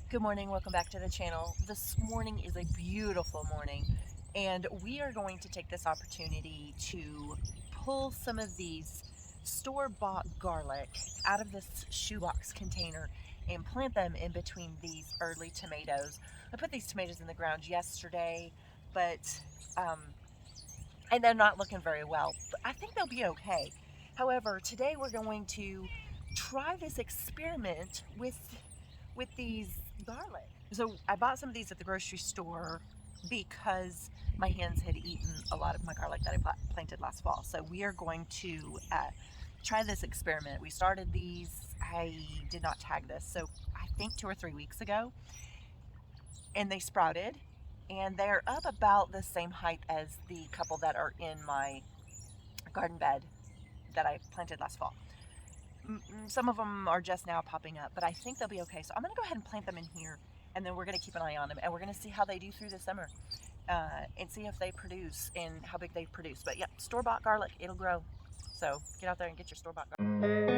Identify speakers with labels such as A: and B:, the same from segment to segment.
A: Good morning, welcome back to the channel. This morning is a beautiful morning and we are going to take this opportunity to pull some of these store-bought garlic out of this shoebox container and plant them in between these early tomatoes. I put these tomatoes in the ground yesterday, but and they're not looking very well, but I think they'll be okay. However, today we're going to try this experiment with these garlic. So I bought some of these at the grocery store because my hens had eaten a lot of my garlic that I planted last fall. So we are going to try this experiment. We started these, I did not tag this, so I think 2 or 3 weeks ago, and they sprouted and they're up about the same height as the couple that are in my garden bed that I planted last fall. Some of them are just now popping up, but I think they'll be okay. So I'm going to go ahead and plant them in here, and then we're going to keep an eye on them, and we're going to see how they do through the summer, and see if they produce and how big they produce. But yeah, store-bought garlic, it'll grow. So get out there and get your store-bought garlic.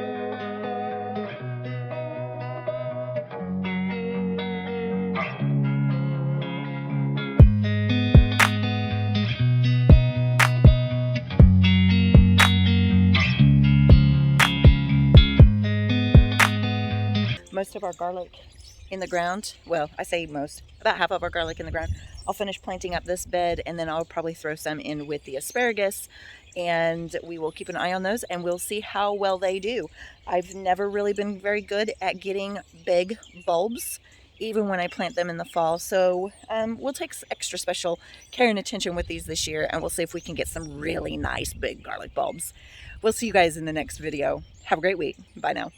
A: Most of our garlic in the ground, well, I say most, about half of our garlic in the ground. I'll finish planting up this bed, and then I'll probably throw some in with the asparagus, and we will keep an eye on those and we'll see how well they do. I've never really been very good at getting big bulbs even when I plant them in the fall, so we'll take extra special care and attention with these this year, and we'll see if we can get some really nice big garlic bulbs. We'll see you guys in the next video. Have a great week. Bye now.